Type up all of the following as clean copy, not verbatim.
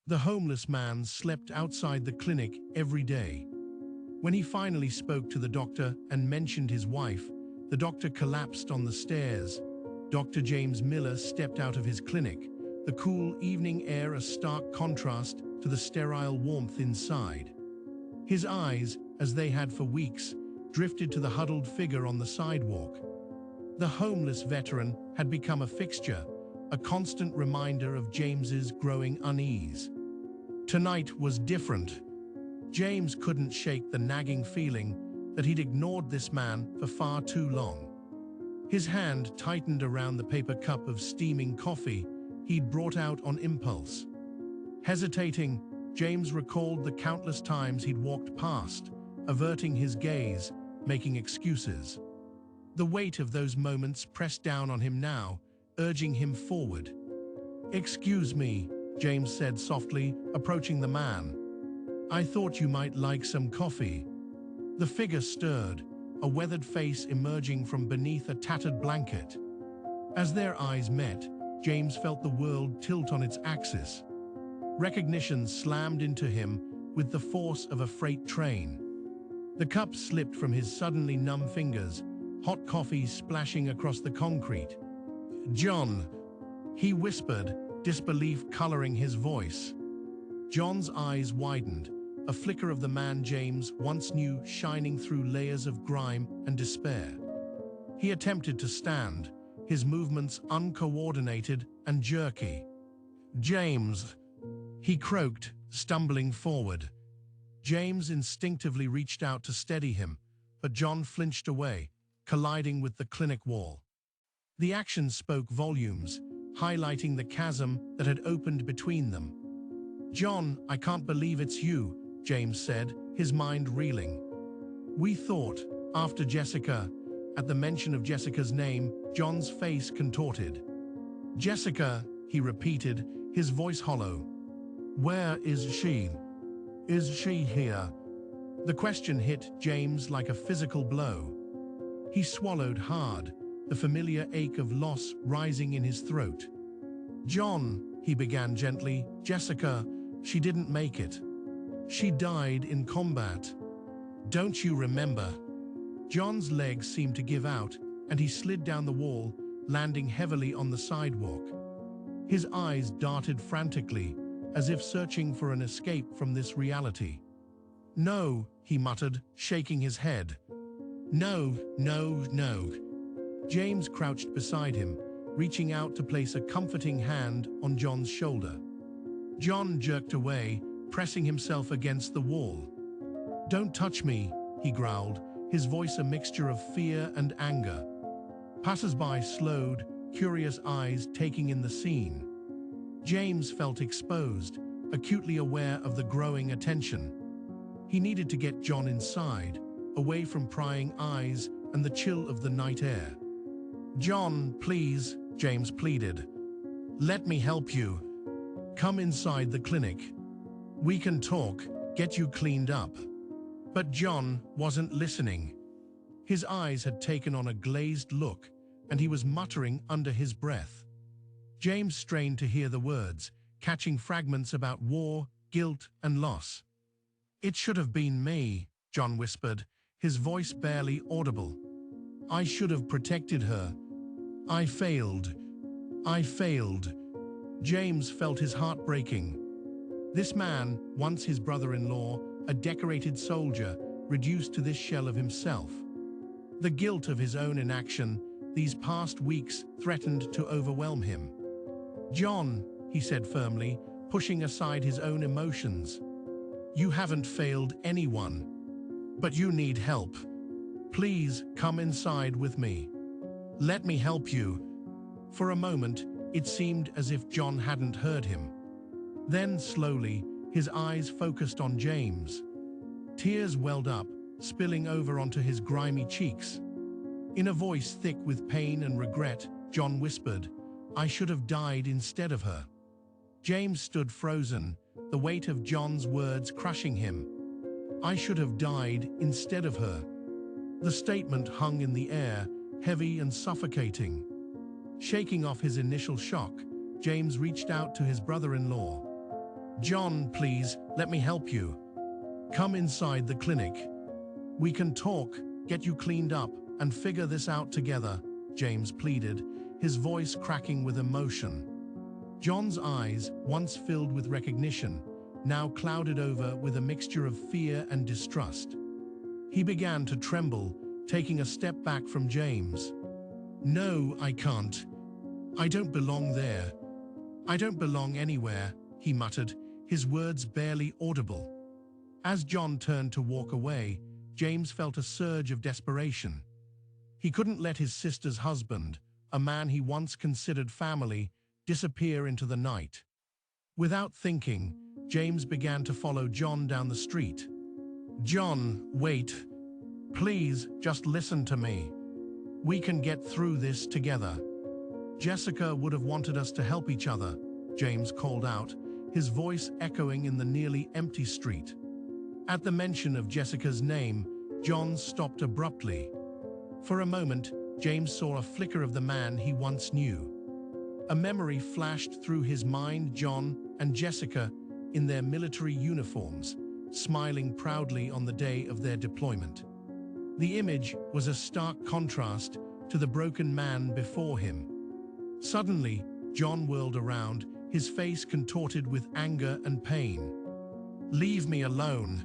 The homeless man slept outside the clinic every day. When he finally spoke to the doctor and mentioned his wife, the doctor collapsed on the stairs. Dr. James Miller stepped out of his clinic, the cool evening air a stark contrast to the sterile warmth inside. His eyes, as they had for weeks, drifted to the huddled figure on the sidewalk. The homeless veteran had become a fixture, a constant reminder of James's growing unease. Tonight was different. James couldn't shake the nagging feeling that he'd ignored this man for far too long. His hand tightened around the paper cup of steaming coffee he'd brought out on impulse. Hesitating, James recalled the countless times he'd walked past, averting his gaze, making excuses. The weight of those moments pressed down on him now, urging him forward. "Excuse me," James said softly, approaching the man. "I thought you might like some coffee." The figure stirred, a weathered face emerging from beneath a tattered blanket. As their eyes met, James felt the world tilt on its axis. Recognition slammed into him with the force of a freight train. The cup slipped from his suddenly numb fingers, hot coffee splashing across the concrete. "John," he whispered, disbelief coloring his voice. John's eyes widened, a flicker of the man James once knew shining through layers of grime and despair. He attempted to stand, his movements uncoordinated and jerky. "James," he croaked, stumbling forward. James instinctively reached out to steady him, but John flinched away, colliding with the clinic wall. The action spoke volumes, highlighting the chasm that had opened between them. "John, I can't believe it's you," James said, his mind reeling. "We thought, after Jessica." At the mention of Jessica's name, John's face contorted. "Jessica," he repeated, his voice hollow. "Where is she? Is she here?" The question hit James like a physical blow. He swallowed hard, the familiar ache of loss rising in his throat. "John," he began gently, "Jessica, she didn't make it. She died in combat. Don't you remember?" John's legs seemed to give out, and he slid down the wall, landing heavily on the sidewalk. His eyes darted frantically, as if searching for an escape from this reality. "No," he muttered, shaking his head. "No, no, no." James crouched beside him, reaching out to place a comforting hand on John's shoulder. John jerked away, pressing himself against the wall. "Don't touch me," he growled, his voice a mixture of fear and anger. Passers-by slowed, curious eyes taking in the scene. James felt exposed, acutely aware of the growing attention. He needed to get John inside, away from prying eyes and the chill of the night air. "John, please," James pleaded. "Let me help you. Come inside the clinic. We can talk, get you cleaned up." But John wasn't listening. His eyes had taken on a glazed look, and he was muttering under his breath. James strained to hear the words, catching fragments about war, guilt, and loss. "It should have been me," John whispered, his voice barely audible. "I should have protected her. I failed. I failed." James felt his heart breaking. This man, once his brother-in-law, a decorated soldier, reduced to this shell of himself. The guilt of his own inaction, these past weeks, threatened to overwhelm him. "John," he said firmly, pushing aside his own emotions. "You haven't failed anyone. But you need help. Please come inside with me. Let me help you." For a moment, it seemed as if John hadn't heard him. Then, slowly, his eyes focused on James. Tears welled up, spilling over onto his grimy cheeks. In a voice thick with pain and regret, John whispered, "I should have died instead of her." James stood frozen, the weight of John's words crushing him. "I should have died instead of her." The statement hung in the air, heavy and suffocating. Shaking off his initial shock, James reached out to his brother-in-law. John, please, let me help you. Come inside the clinic. We can talk, get you cleaned up, and figure this out together, James pleaded, his voice cracking with emotion. John's eyes, once filled with recognition, now clouded over with a mixture of fear and distrust. He began to tremble, taking a step back from James. No, I can't. I don't belong there. I don't belong anywhere, he muttered, his words barely audible. As John turned to walk away, James felt a surge of desperation. He couldn't let his sister's husband, a man he once considered family, disappear into the night. Without thinking, James began to follow John down the street. John, wait. Please, just listen to me. We can get through this together. Jessica would have wanted us to help each other, James called out, his voice echoing in the nearly empty street. At the mention of Jessica's name, John stopped abruptly. For a moment, James saw a flicker of the man he once knew. A memory flashed through his mind, John and Jessica in their military uniforms, smiling proudly on the day of their deployment. The image was a stark contrast to the broken man before him. Suddenly, John whirled around, his face contorted with anger and pain. "Leave me alone,"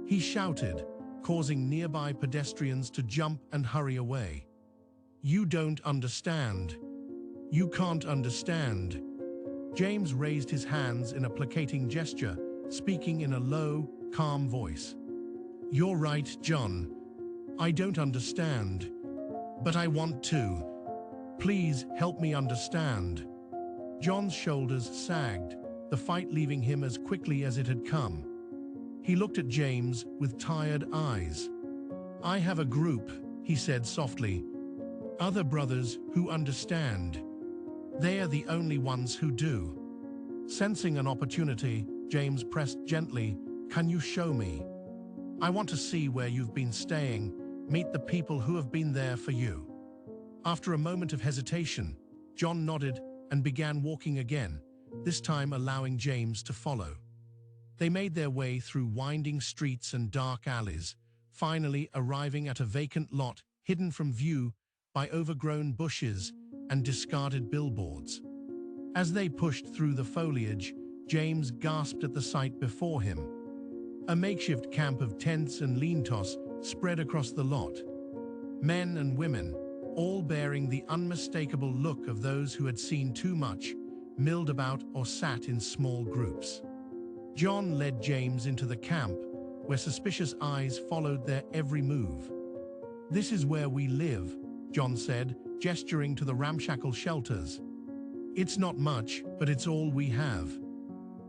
he shouted, causing nearby pedestrians to jump and hurry away. "You don't understand. You can't understand." James raised his hands in a placating gesture, speaking in a low, calm voice. "You're right, John. I don't understand. But I want to. Please help me understand." John's shoulders sagged, the fight leaving him as quickly as it had come. He looked at James with tired eyes. "I have a group," he said softly. "Other brothers who understand. They are the only ones who do." Sensing an opportunity, James pressed gently, "Can you show me? I want to see where you've been staying, meet the people who have been there for you." After a moment of hesitation, John nodded and began walking again, this time allowing James to follow. They made their way through winding streets and dark alleys, finally arriving at a vacant lot hidden from view by overgrown bushes and discarded billboards. As they pushed through the foliage, James gasped at the sight before him. A makeshift camp of tents and lean-tos spread across the lot. Men and women, all bearing the unmistakable look of those who had seen too much, milled about or sat in small groups. John led James into the camp, where suspicious eyes followed their every move. "This is where we live," John said, gesturing to the ramshackle shelters. "It's not much, but it's all we have."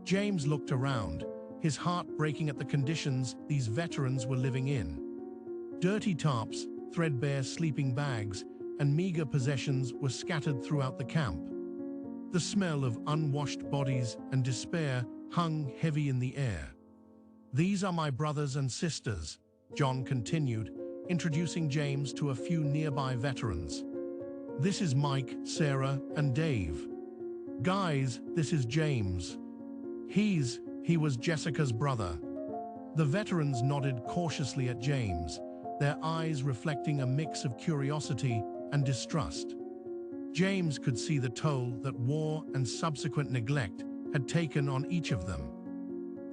James looked around, his heart breaking at the conditions these veterans were living in. Dirty tarps, threadbare sleeping bags, and meager possessions were scattered throughout the camp. The smell of unwashed bodies and despair hung heavy in the air. "These are my brothers and sisters," John continued, introducing James to a few nearby veterans. "This is Mike, Sarah, and Dave. Guys, this is James. He was Jessica's brother." The veterans nodded cautiously at James, their eyes reflecting a mix of curiosity and distrust. James could see the toll that war and subsequent neglect had taken on each of them.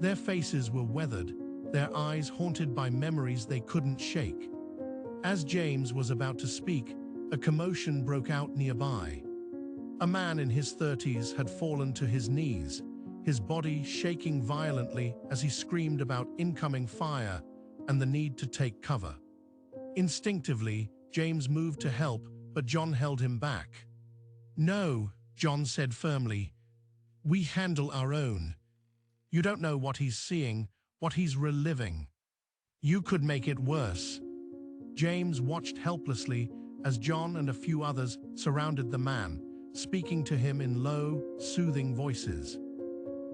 Their faces were weathered, their eyes haunted by memories they couldn't shake. As James was about to speak, a commotion broke out nearby. A man in his 30s had fallen to his knees, his body shaking violently as he screamed about incoming fire and the need to take cover. Instinctively, James moved to help, but John held him back. "No," John said firmly. "We handle our own. You don't know what he's seeing, what he's reliving. You could make it worse." James watched helplessly as John and a few others surrounded the man, speaking to him in low, soothing voices.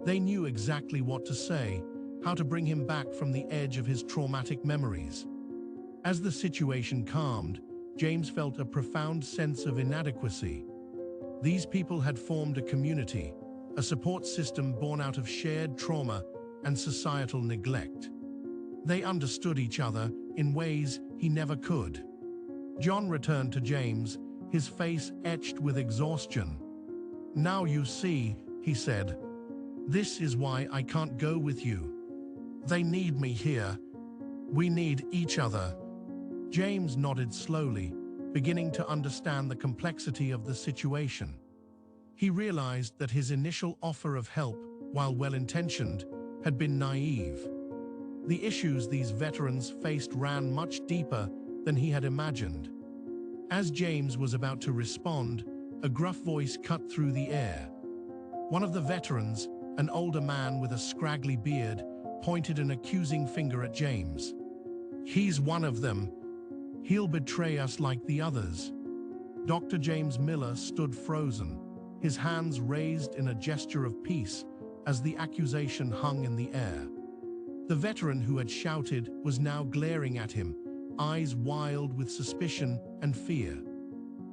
They knew exactly what to say, how to bring him back from the edge of his traumatic memories. As the situation calmed, James felt a profound sense of inadequacy. These people had formed a community, a support system born out of shared trauma and societal neglect. They understood each other in ways he never could. John returned to James, his face etched with exhaustion. "Now you see," he said. "This is why I can't go with you. They need me here. We need each other." James nodded slowly, beginning to understand the complexity of the situation. He realized that his initial offer of help, while well-intentioned, had been naive. The issues these veterans faced ran much deeper than he had imagined. As James was about to respond, a gruff voice cut through the air. One of the veterans, an older man with a scraggly beard, pointed an accusing finger at James. "He's one of them. He'll betray us like the others." Dr. James Miller stood frozen, his hands raised in a gesture of peace as the accusation hung in the air. The veteran who had shouted was now glaring at him, eyes wild with suspicion and fear.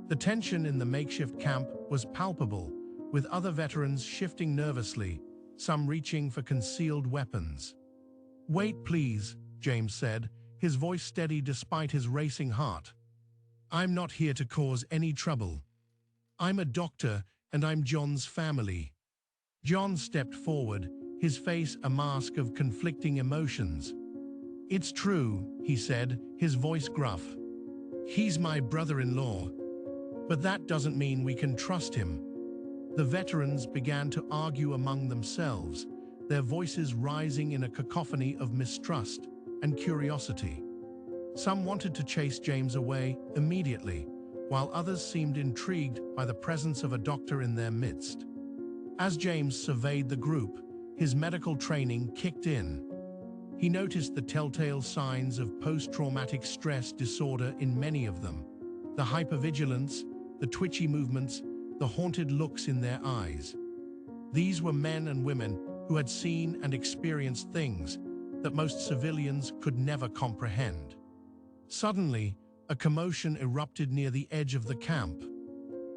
The tension in the makeshift camp was palpable, with other veterans shifting nervously, some reaching for concealed weapons. "Wait, please," James said, his voice steady despite his racing heart. "I'm not here to cause any trouble. I'm a doctor and I'm John's family." John stepped forward, his face a mask of conflicting emotions. "It's true," he said, his voice gruff. "He's my brother-in-law. But that doesn't mean we can trust him." The veterans began to argue among themselves, their voices rising in a cacophony of mistrust and curiosity. Some wanted to chase James away immediately, while others seemed intrigued by the presence of a doctor in their midst. As James surveyed the group, his medical training kicked in. He noticed the telltale signs of post-traumatic stress disorder in many of them: the hypervigilance, the twitchy movements, the haunted looks in their eyes. These were men and women who had seen and experienced things that most civilians could never comprehend. Suddenly, a commotion erupted near the edge of the camp.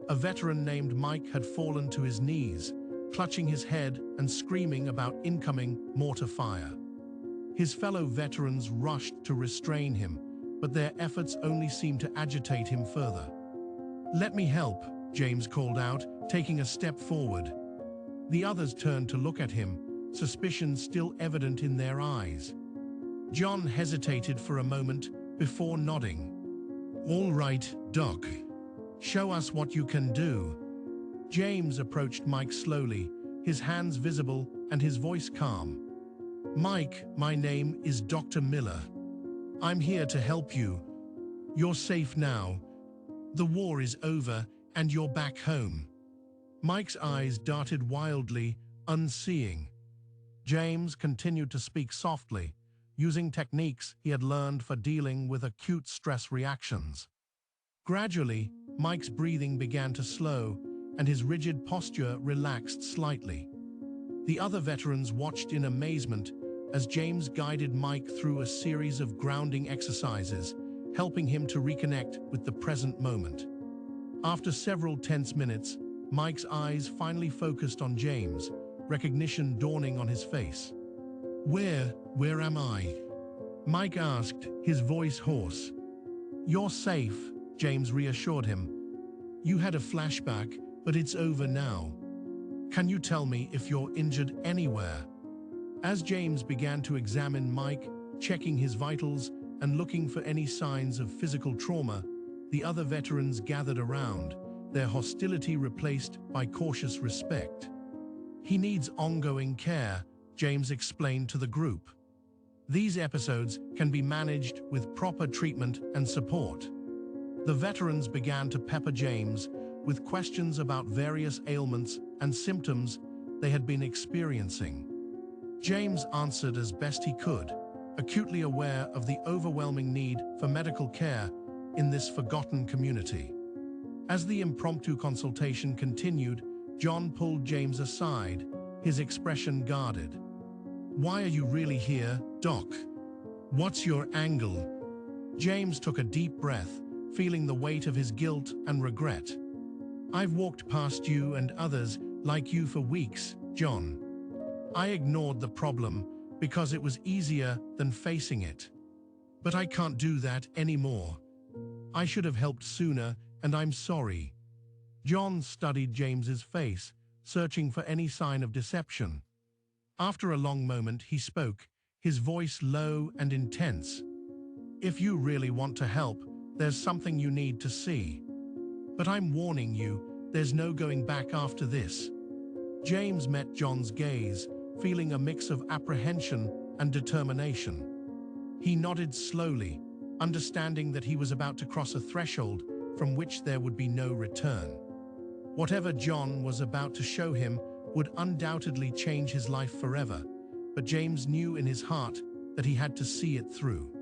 A veteran named Mike had fallen to his knees, clutching his head and screaming about incoming mortar fire. His fellow veterans rushed to restrain him, but their efforts only seemed to agitate him further. "Let me help," James called out, taking a step forward. The others turned to look at him, suspicion still evident in their eyes. John hesitated for a moment before nodding. "All right, Doc. Show us what you can do." James approached Mike slowly, his hands visible and his voice calm. "Mike, my name is Dr. Miller. I'm here to help you. You're safe now. The war is over and you're back home." Mike's eyes darted wildly, unseeing. James continued to speak softly, using techniques he had learned for dealing with acute stress reactions. Gradually, Mike's breathing began to slow, and his rigid posture relaxed slightly. The other veterans watched in amazement as James guided Mike through a series of grounding exercises, helping him to reconnect with the present moment. After several tense minutes, Mike's eyes finally focused on James, recognition dawning on his face. Where am I?" Mike asked, his voice hoarse. "You're safe," James reassured him. "You had a flashback, but it's over now. Can you tell me if you're injured anywhere?" As James began to examine Mike, checking his vitals and looking for any signs of physical trauma, the other veterans gathered around, their hostility replaced by cautious respect. "He needs ongoing care," James explained to the group. "These episodes can be managed with proper treatment and support." The veterans began to pepper James with questions about various ailments and symptoms they had been experiencing. James answered as best he could, acutely aware of the overwhelming need for medical care in this forgotten community. As the impromptu consultation continued, John pulled James aside, his expression guarded. "Why are you really here, Doc? What's your angle?" James took a deep breath, feeling the weight of his guilt and regret. "I've walked past you and others like you for weeks, John. I ignored the problem because it was easier than facing it. But I can't do that anymore. I should have helped sooner, and I'm sorry." John studied James's face, searching for any sign of deception. After a long moment, he spoke, his voice low and intense. "If you really want to help, there's something you need to see. But I'm warning you, there's no going back after this." James met John's gaze, feeling a mix of apprehension and determination. He nodded slowly, understanding that he was about to cross a threshold from which there would be no return. Whatever John was about to show him would undoubtedly change his life forever, but James knew in his heart that he had to see it through.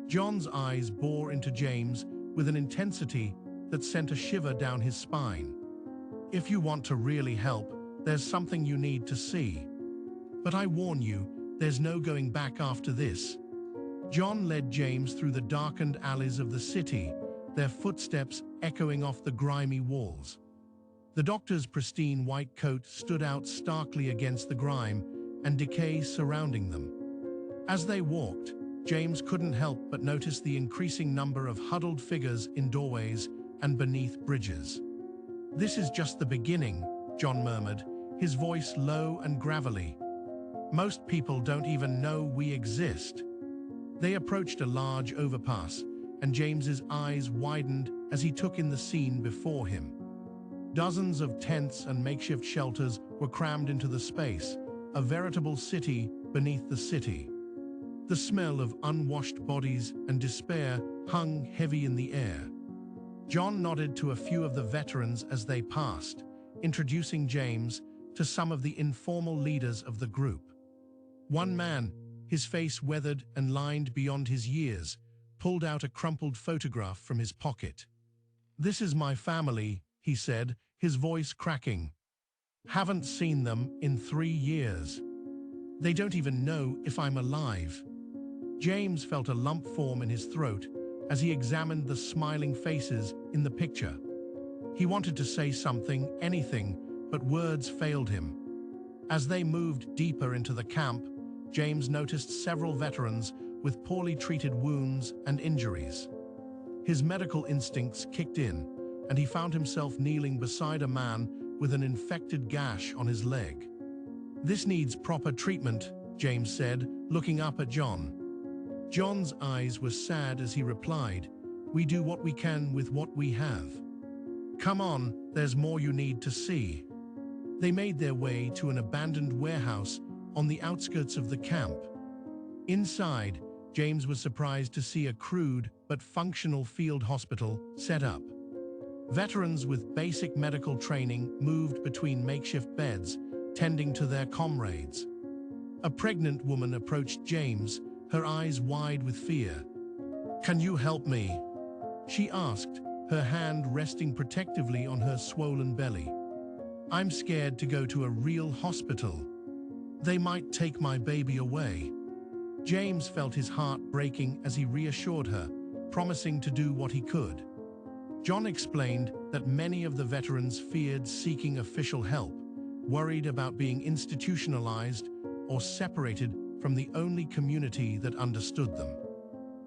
John's eyes bore into James with an intensity that sent a shiver down his spine. "If you want to really help, there's something you need to see. But I warn you, there's no going back after this." John led James through the darkened alleys of the city, their footsteps echoing off the grimy walls. The doctor's pristine white coat stood out starkly against the grime and decay surrounding them. As they walked, James couldn't help but notice the increasing number of huddled figures in doorways and beneath bridges. "This is just the beginning," John murmured, his voice low and gravelly. "Most people don't even know we exist." They approached a large overpass, and James's eyes widened as he took in the scene before him. Dozens of tents and makeshift shelters were crammed into the space, a veritable city beneath the city. The smell of unwashed bodies and despair hung heavy in the air. John nodded to a few of the veterans as they passed, introducing James to some of the informal leaders of the group. One man, his face weathered and lined beyond his years, pulled out a crumpled photograph from his pocket. "This is my family," he said, his voice cracking. "Haven't seen them in 3 years. They don't even know if I'm alive." James felt a lump form in his throat as he examined the smiling faces in the picture. He wanted to say something, anything, but words failed him. As they moved deeper into the camp, James noticed several veterans with poorly treated wounds and injuries. His medical instincts kicked in, and he found himself kneeling beside a man with an infected gash on his leg. "This needs proper treatment," James said, looking up at John. John's eyes were sad as he replied, "We do what we can with what we have. Come on, there's more you need to see." They made their way to an abandoned warehouse on the outskirts of the camp. Inside, James was surprised to see a crude but functional field hospital set up. Veterans with basic medical training moved between makeshift beds, tending to their comrades. A pregnant woman approached James, her eyes wide with fear. "Can you help me?" she asked, her hand resting protectively on her swollen belly. "I'm scared to go to a real hospital. They might take my baby away." James felt his heart breaking as he reassured her, promising to do what he could. John explained that many of the veterans feared seeking official help, worried about being institutionalized or separated from the only community that understood them.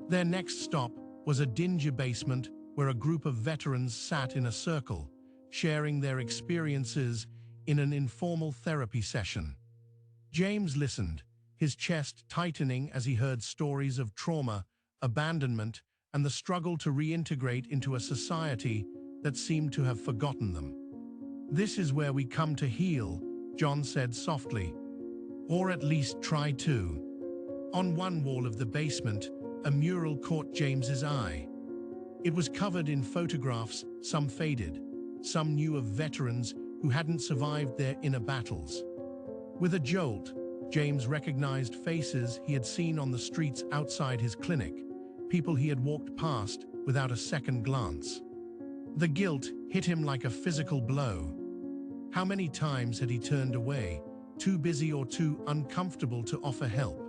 Their next stop was a dingy basement where a group of veterans sat in a circle, sharing their experiences in an informal therapy session. James listened, his chest tightening as he heard stories of trauma, abandonment, and the struggle to reintegrate into a society that seemed to have forgotten them. "This is where we come to heal," John said softly. "Or at least try to." On one wall of the basement, a mural caught James's eye. It was covered in photographs, some faded, some new of veterans who hadn't survived their inner battles. With a jolt, James recognized faces he had seen on the streets outside his clinic, people he had walked past without a second glance. The guilt hit him like a physical blow. How many times had he turned away, too busy or too uncomfortable to offer help?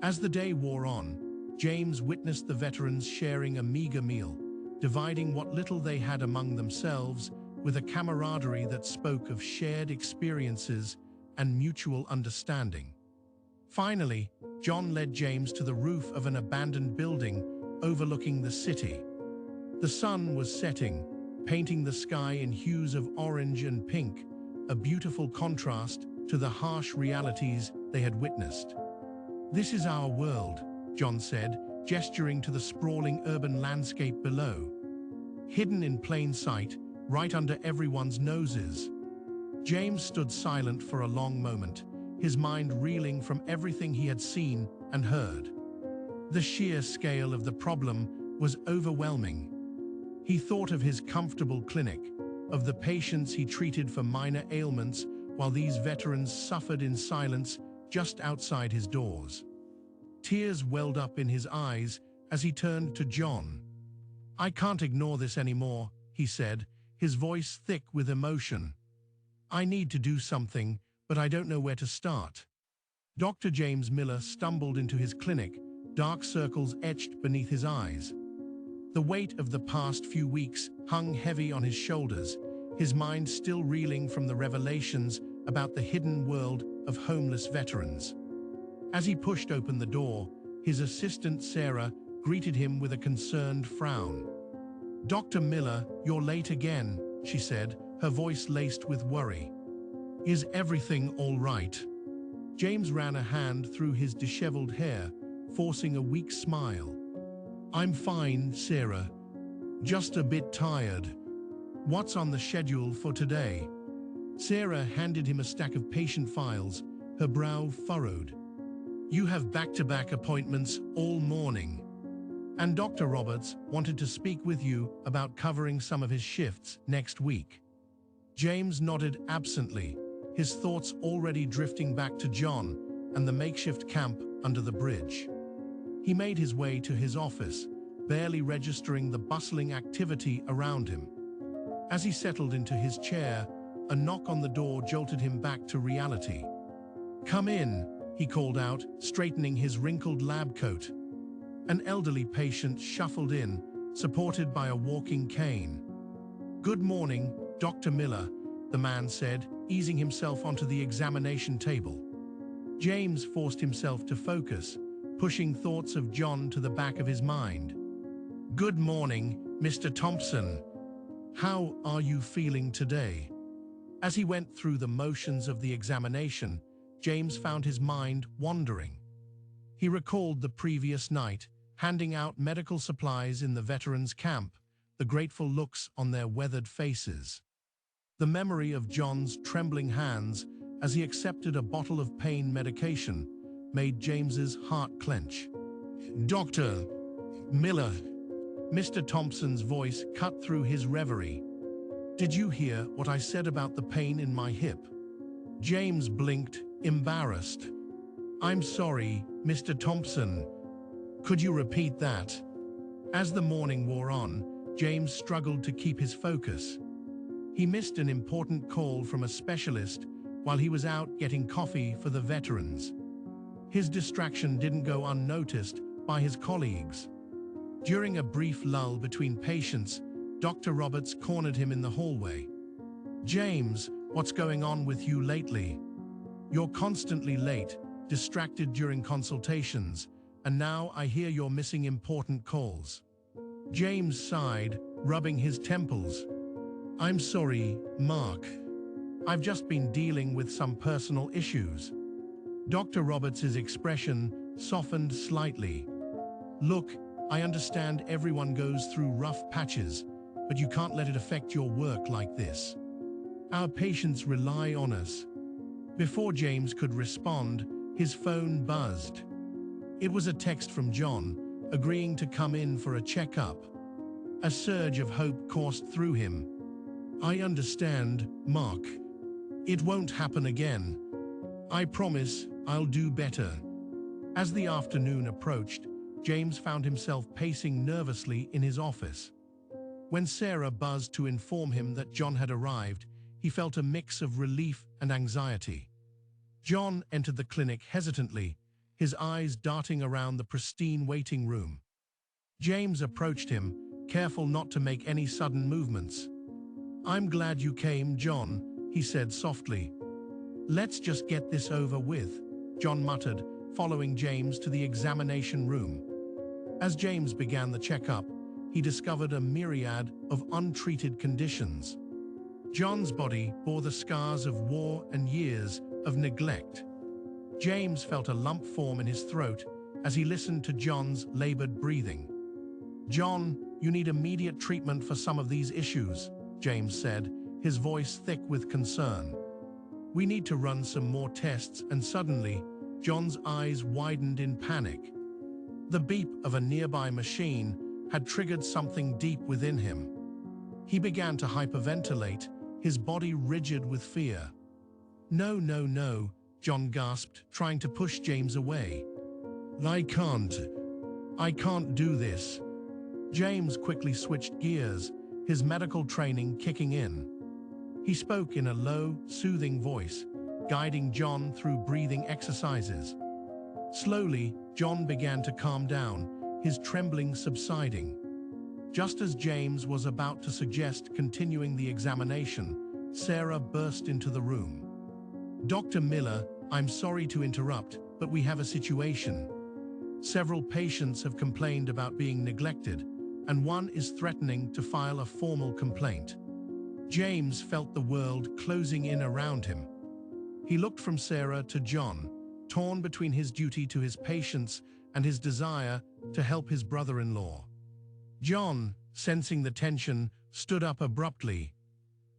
As the day wore on, James witnessed the veterans sharing a meager meal, dividing what little they had among themselves with a camaraderie that spoke of shared experiences and mutual understanding. Finally, John led James to the roof of an abandoned building overlooking the city. The sun was setting, painting the sky in hues of orange and pink, a beautiful contrast to the harsh realities they had witnessed. "This is our world," John said, gesturing to the sprawling urban landscape below. Hidden in plain sight, right under everyone's noses. James stood silent for a long moment, his mind reeling from everything he had seen and heard. The sheer scale of the problem was overwhelming. He thought of his comfortable clinic, of the patients he treated for minor ailments while these veterans suffered in silence just outside his doors. Tears welled up in his eyes as he turned to John. "I can't ignore this anymore," he said, his voice thick with emotion. "I need to do something, but I don't know where to start." Dr. James Miller stumbled into his clinic, dark circles etched beneath his eyes. The weight of the past few weeks hung heavy on his shoulders, his mind still reeling from the revelations about the hidden world of homeless veterans. As he pushed open the door, his assistant Sarah greeted him with a concerned frown. "Dr. Miller, you're late again," she said, her voice laced with worry. "Is everything all right?" James ran a hand through his disheveled hair, forcing a weak smile. "I'm fine, Sarah. Just a bit tired. What's on the schedule for today?" Sarah handed him a stack of patient files, her brow furrowed. "You have back-to-back appointments all morning. And Dr. Roberts wanted to speak with you about covering some of his shifts next week." James nodded absently, his thoughts already drifting back to John and the makeshift camp under the bridge. He made his way to his office, barely registering the bustling activity around him. As he settled into his chair, a knock on the door jolted him back to reality. "Come in," he called out, straightening his wrinkled lab coat. An elderly patient shuffled in, supported by a walking cane. "Good morning, Dr. Miller," the man said, easing himself onto the examination table. James forced himself to focus, pushing thoughts of John to the back of his mind. "Good morning, Mr. Thompson. How are you feeling today?" As he went through the motions of the examination, James found his mind wandering. He recalled the previous night, handing out medical supplies in the veterans' camp, the grateful looks on their weathered faces. The memory of John's trembling hands as he accepted a bottle of pain medication made James's heart clench. "Dr. Miller," Mr. Thompson's voice cut through his reverie. "Did you hear what I said about the pain in my hip?" James blinked, embarrassed. "I'm sorry, Mr. Thompson. Could you repeat that?" As the morning wore on, James struggled to keep his focus. He missed an important call from a specialist while he was out getting coffee for the veterans. His distraction didn't go unnoticed by his colleagues. During a brief lull between patients, Dr. Roberts cornered him in the hallway. "James, what's going on with you lately? You're constantly late, distracted during consultations, and now I hear you're missing important calls." James sighed, rubbing his temples. "I'm sorry, Mark. I've just been dealing with some personal issues." Dr. Roberts' expression softened slightly. "Look, I understand everyone goes through rough patches, but you can't let it affect your work like this. Our patients rely on us." Before James could respond, his phone buzzed. It was a text from John, agreeing to come in for a checkup. A surge of hope coursed through him. "I understand, Mark. It won't happen again. I promise I'll do better." As the afternoon approached, James found himself pacing nervously in his office. When Sarah buzzed to inform him that John had arrived, he felt a mix of relief and anxiety. John entered the clinic hesitantly, his eyes darting around the pristine waiting room. James approached him, careful not to make any sudden movements. "I'm glad you came, John," he said softly. "Let's just get this over with," John muttered, following James to the examination room. As James began the checkup, he discovered a myriad of untreated conditions. John's body bore the scars of war and years of neglect. James felt a lump form in his throat as he listened to John's labored breathing. "John, you need immediate treatment for some of these issues," James said, his voice thick with concern. "We need to run some more tests," and suddenly, John's eyes widened in panic. The beep of a nearby machine had triggered something deep within him. He began to hyperventilate, his body rigid with fear. "No, no, no," John gasped, trying to push James away. I can't do this." James quickly switched gears, his medical training kicking in. He spoke in a low, soothing voice, guiding John through breathing exercises. Slowly, John began to calm down, his trembling subsiding. Just as James was about to suggest continuing the examination, Sarah burst into the room. "Dr. Miller, I'm sorry to interrupt, but we have a situation. Several patients have complained about being neglected, and one is threatening to file a formal complaint." James felt the world closing in around him. He looked from Sarah to John, torn between his duty to his patients and his desire to help his brother-in-law. John, sensing the tension, stood up abruptly.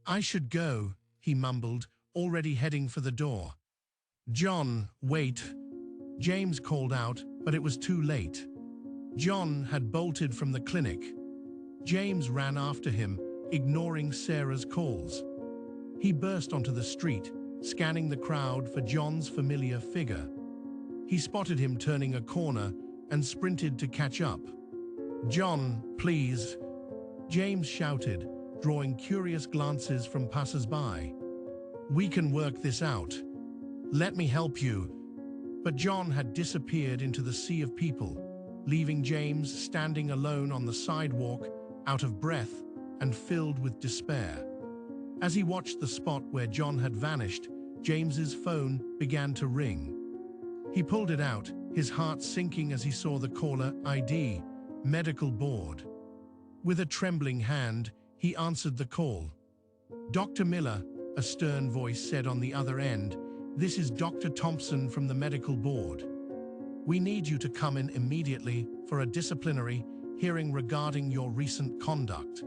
"I should go," he mumbled, already heading for the door. "John, wait," James called out, but it was too late. John had bolted from the clinic. James ran after him, ignoring Sarah's calls. He burst onto the street, scanning the crowd for John's familiar figure. He spotted him turning a corner and sprinted to catch up. "John, please," James shouted, drawing curious glances from passers-by. "We can work this out. Let me help you." But John had disappeared into the sea of people, leaving James standing alone on the sidewalk, out of breath and filled with despair. As he watched the spot where John had vanished, James's phone began to ring. He pulled it out, his heart sinking as he saw the caller ID, medical board. With a trembling hand, he answered the call. "Dr. Miller," a stern voice said on the other end, "this is Dr. Thompson from the medical board. We need you to come in immediately for a disciplinary hearing regarding your recent conduct."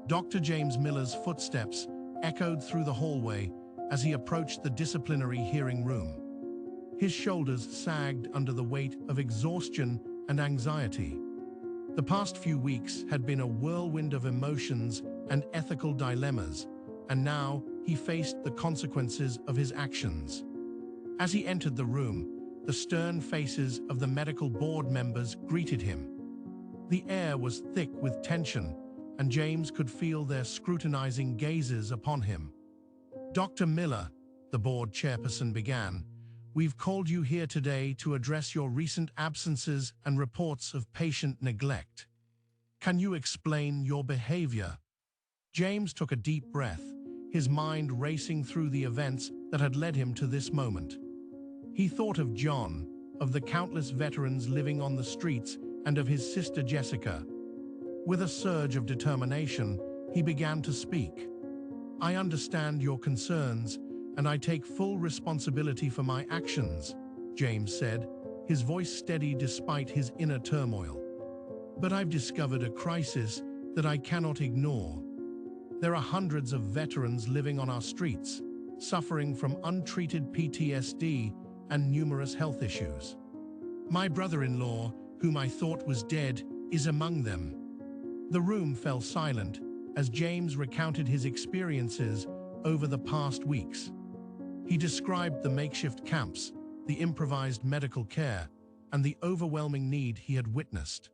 Dr. James Miller's footsteps echoed through the hallway as he approached the disciplinary hearing room. His shoulders sagged under the weight of exhaustion and anxiety. The past few weeks had been a whirlwind of emotions and ethical dilemmas, and now he faced the consequences of his actions. As he entered the room, the stern faces of the medical board members greeted him. The air was thick with tension, and James could feel their scrutinizing gazes upon him. "Dr. Miller," the board chairperson began, "we've called you here today to address your recent absences and reports of patient neglect. Can you explain your behavior?" James took a deep breath, his mind racing through the events that had led him to this moment. He thought of John, of the countless veterans living on the streets, and of his sister Jessica. With a surge of determination, he began to speak. "I understand your concerns, and I take full responsibility for my actions," James said, his voice steady despite his inner turmoil. "But I've discovered a crisis that I cannot ignore. There are hundreds of veterans living on our streets, suffering from untreated PTSD and numerous health issues. My brother-in-law, whom I thought was dead, is among them." The room fell silent as James recounted his experiences over the past weeks. He described the makeshift camps, the improvised medical care, and the overwhelming need he had witnessed.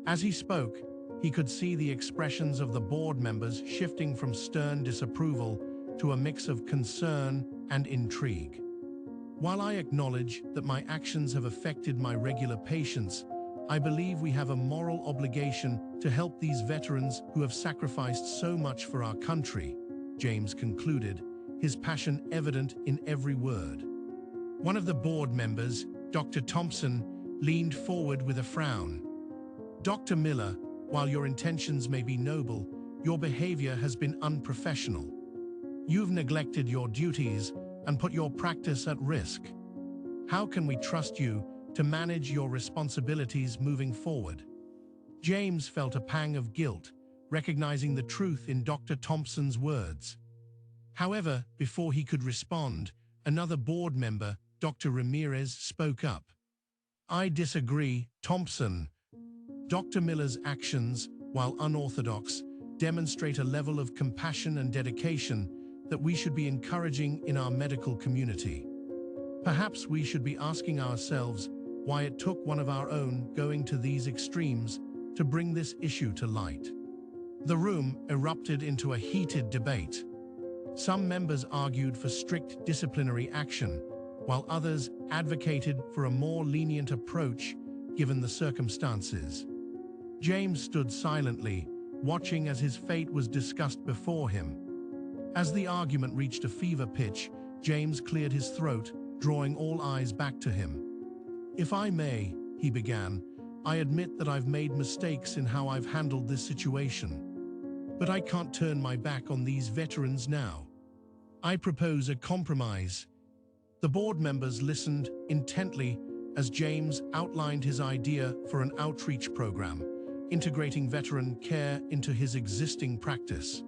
As he spoke, he could see the expressions of the board members shifting from stern disapproval to a mix of concern and intrigue. "While I acknowledge that my actions have affected my regular patients, I believe we have a moral obligation to help these veterans who have sacrificed so much for our country, James concluded, his passion evident in every word. One of the board members, Dr. Thompson, leaned forward with a frown. Dr. Miller, while your intentions may be noble, your behavior has been unprofessional. You've neglected your duties and put your practice at risk. How can we trust you to manage your responsibilities moving forward? James felt a pang of guilt, recognizing the truth in Dr. Thompson's words. However, before he could respond, another board member, Dr. Ramirez, spoke up. I disagree, Thompson. Dr. Miller's actions, while unorthodox, demonstrate a level of compassion and dedication that we should be encouraging in our medical community. Perhaps we should be asking ourselves why it took one of our own going to these extremes to bring this issue to light. The room erupted into a heated debate. Some members argued for strict disciplinary action, while others advocated for a more lenient approach given the circumstances. James stood silently, watching as his fate was discussed before him. As the argument reached a fever pitch, James cleared his throat, drawing all eyes back to him. If I may, he began, I admit that I've made mistakes in how I've handled this situation. But I can't turn my back on these veterans now. I propose a compromise. The board members listened intently as James outlined his idea for an outreach program, integrating veteran care into his existing practice.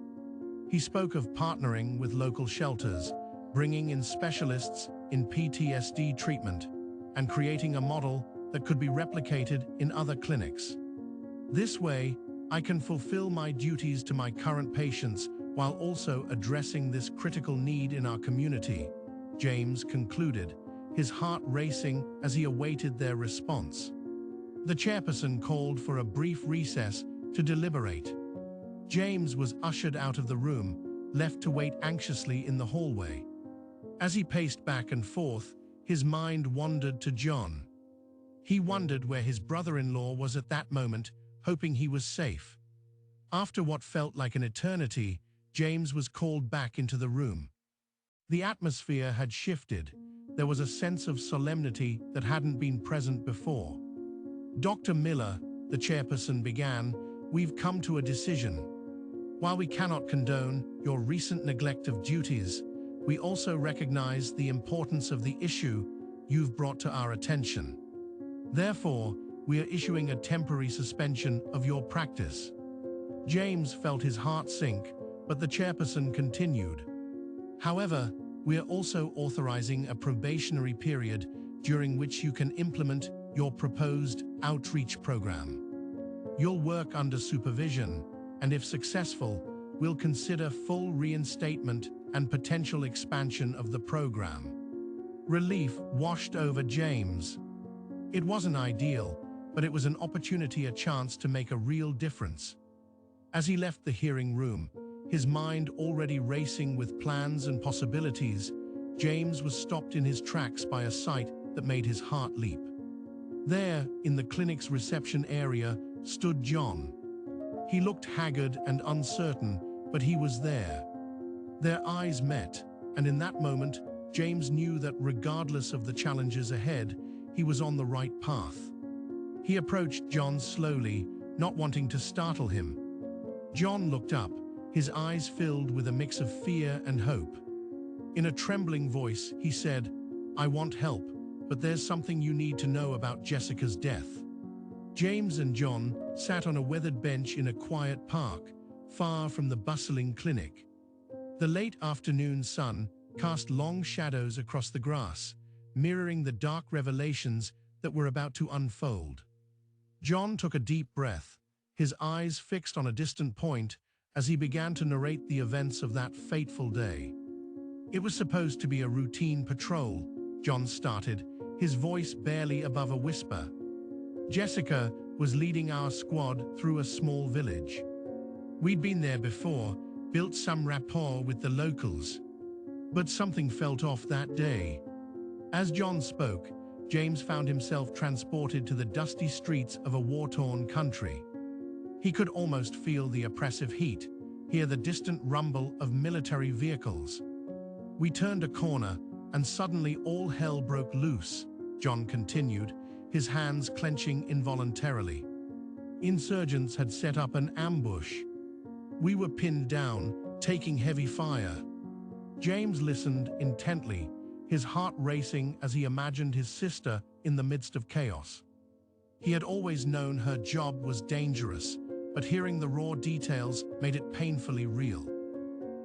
He spoke of partnering with local shelters, bringing in specialists in PTSD treatment, and creating a model that could be replicated in other clinics. This way, I can fulfill my duties to my current patients while also addressing this critical need in our community, James concluded, his heart racing as he awaited their response. The chairperson called for a brief recess to deliberate. James was ushered out of the room, left to wait anxiously in the hallway. As he paced back and forth, his mind wandered to John. He wondered where his brother-in-law was at that moment, hoping he was safe. After what felt like an eternity, James was called back into the room. The atmosphere had shifted. There was a sense of solemnity that hadn't been present before. Dr. Miller, the chairperson began, we've come to a decision. While we cannot condone your recent neglect of duties, we also recognize the importance of the issue you've brought to our attention. Therefore, we are issuing a temporary suspension of your practice. James felt his heart sink, but the chairperson continued. However, we are also authorizing a probationary period during which you can implement your proposed outreach program. You'll work under supervision, and if successful, we'll consider full reinstatement and potential expansion of the program. Relief washed over James. It wasn't ideal, but it was an opportunity, a chance to make a real difference. As he left the hearing room, his mind already racing with plans and possibilities, James was stopped in his tracks by a sight that made his heart leap. There, in the clinic's reception area, stood John. He looked haggard and uncertain, but he was there. Their eyes met, and in that moment, James knew that regardless of the challenges ahead, he was on the right path. He approached John slowly, not wanting to startle him. John looked up, his eyes filled with a mix of fear and hope. In a trembling voice, he said, I want help, but there's something you need to know about Jessica's death. James and John sat on a weathered bench in a quiet park, far from the bustling clinic. The late afternoon sun cast long shadows across the grass, mirroring the dark revelations that were about to unfold. John took a deep breath, his eyes fixed on a distant point as he began to narrate the events of that fateful day. It was supposed to be a routine patrol, John started, his voice barely above a whisper. Jessica was leading our squad through a small village. We'd been there before, built some rapport with the locals. But something felt off that day. As John spoke, James found himself transported to the dusty streets of a war-torn country. He could almost feel the oppressive heat, hear the distant rumble of military vehicles. We turned a corner, and suddenly all hell broke loose, John continued, his hands clenching involuntarily. Insurgents had set up an ambush. We were pinned down, taking heavy fire. James listened intently, his heart racing as he imagined his sister in the midst of chaos. He had always known her job was dangerous, but hearing the raw details made it painfully real.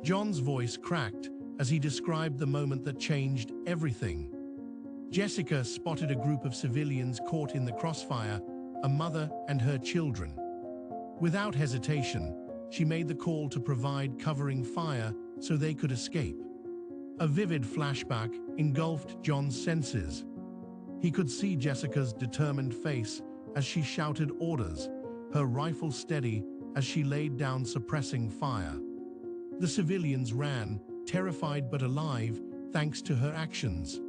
John's voice cracked as he described the moment that changed everything. Jessica spotted a group of civilians caught in the crossfire, a mother and her children. Without hesitation, she made the call to provide covering fire so they could escape. A vivid flashback engulfed John's senses. He could see Jessica's determined face as she shouted orders, her rifle steady as she laid down suppressing fire. The civilians ran, terrified but alive, thanks to her actions.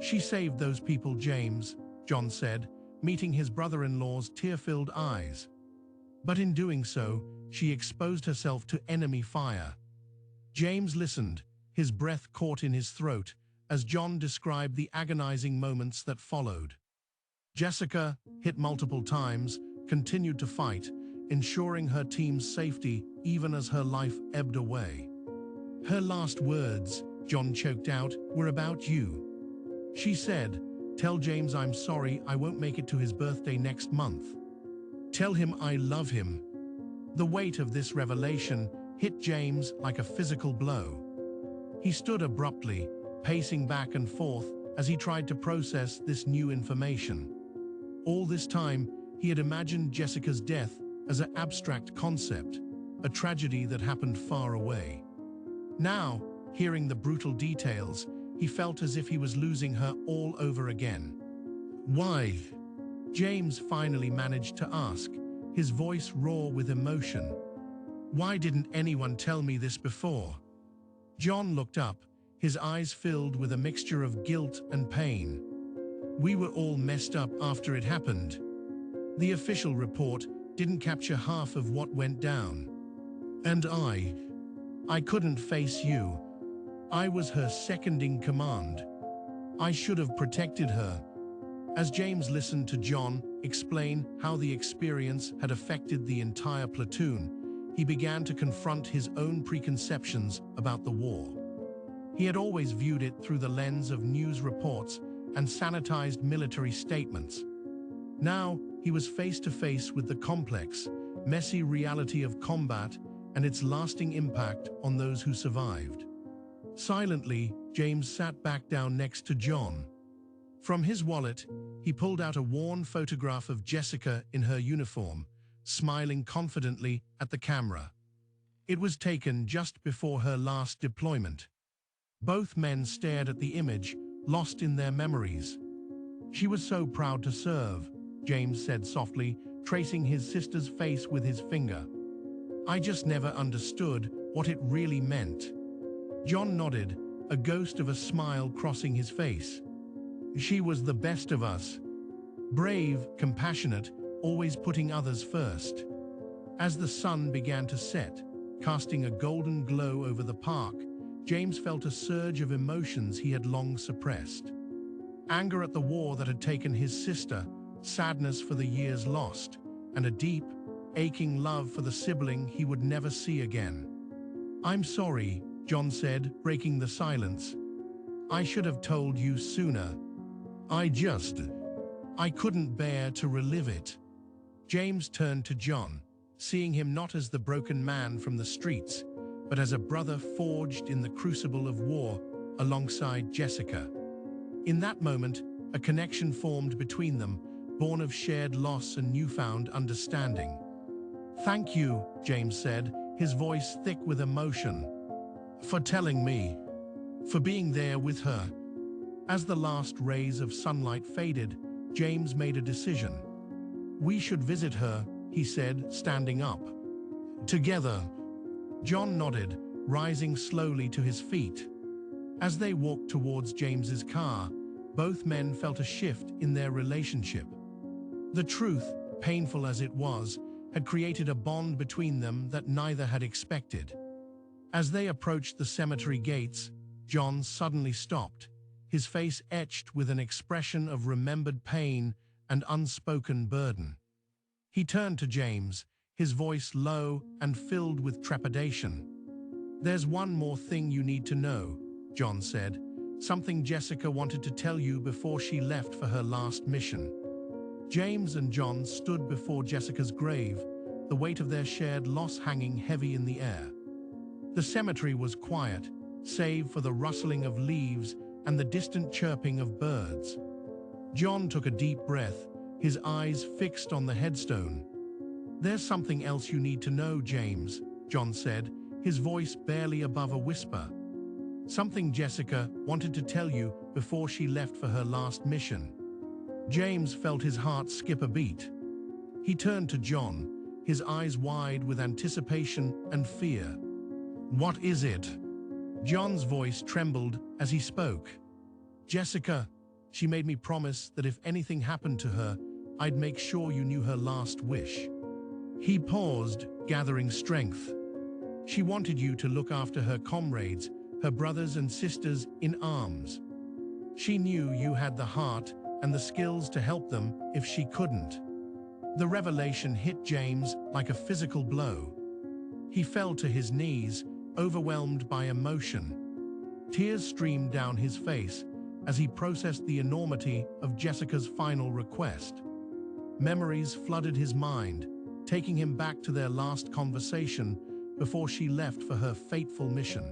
"She saved those people, James," John said, meeting his brother-in-law's tear-filled eyes. But in doing so, she exposed herself to enemy fire. James listened, his breath caught in his throat, as John described the agonizing moments that followed. Jessica, hit multiple times, continued to fight, ensuring her team's safety even as her life ebbed away. "Her last words," John choked out, "were about you. She said, 'Tell James I'm sorry I won't make it to his birthday next month. Tell him I love him.'" The weight of this revelation hit James like a physical blow. He stood abruptly, pacing back and forth as he tried to process this new information. All this time, he had imagined Jessica's death as an abstract concept, a tragedy that happened far away. Now, hearing the brutal details, he felt as if he was losing her all over again. "Why?" James finally managed to ask, his voice raw with emotion. "Why didn't anyone tell me this before?" John looked up, his eyes filled with a mixture of guilt and pain. "We were all messed up after it happened. The official report didn't capture half of what went down. And I couldn't face you. I was her second in command. I should have protected her." As James listened to John explain how the experience had affected the entire platoon, he began to confront his own preconceptions about the war. He had always viewed it through the lens of news reports and sanitized military statements. Now, he was face to face with the complex, messy reality of combat and its lasting impact on those who survived. Silently, James sat back down next to John. From his wallet, he pulled out a worn photograph of Jessica in her uniform, smiling confidently at the camera. It was taken just before her last deployment. Both men stared at the image, lost in their memories. "She was so proud to serve," James said softly, tracing his sister's face with his finger. "I just never understood what it really meant." John nodded, a ghost of a smile crossing his face. "She was the best of us. Brave, compassionate, always putting others first." As the sun began to set, casting a golden glow over the park, James felt a surge of emotions he had long suppressed. Anger at the war that had taken his sister, sadness for the years lost, and a deep, aching love for the sibling he would never see again. "I'm sorry," John said, breaking the silence. "I should have told you sooner. I couldn't bear to relive it." James turned to John, seeing him not as the broken man from the streets, but as a brother forged in the crucible of war alongside Jessica. In that moment, a connection formed between them, born of shared loss and newfound understanding. "Thank you," James said, his voice thick with emotion, "for telling me, for being there with her." As the last rays of sunlight faded, James made a decision. "We should visit her," he said, standing up. "Together." John nodded, rising slowly to his feet. As they walked towards James's car, both men felt a shift in their relationship. The truth, painful as it was, had created a bond between them that neither had expected. As they approached the cemetery gates, John suddenly stopped, his face etched with an expression of remembered pain and unspoken burden. He turned to James, his voice low and filled with trepidation. "There's one more thing you need to know," John said, "something Jessica wanted to tell you before she left for her last mission." James and John stood before Jessica's grave, the weight of their shared loss hanging heavy in the air. The cemetery was quiet, save for the rustling of leaves and the distant chirping of birds. John took a deep breath, his eyes fixed on the headstone. "There's something else you need to know, James," John said, his voice barely above a whisper. "Something Jessica wanted to tell you before she left for her last mission." James felt his heart skip a beat. He turned to John, his eyes wide with anticipation and fear. "What is it?" John's voice trembled as he spoke. "Jessica, she made me promise that if anything happened to her, I'd make sure you knew her last wish." He paused, gathering strength. "She wanted you to look after her comrades, her brothers and sisters in arms. She knew you had the heart and the skills to help them if she couldn't." The revelation hit James like a physical blow. He fell to his knees, overwhelmed by emotion. Tears streamed down his face as he processed the enormity of Jessica's final request. Memories flooded his mind, taking him back to their last conversation before she left for her fateful mission.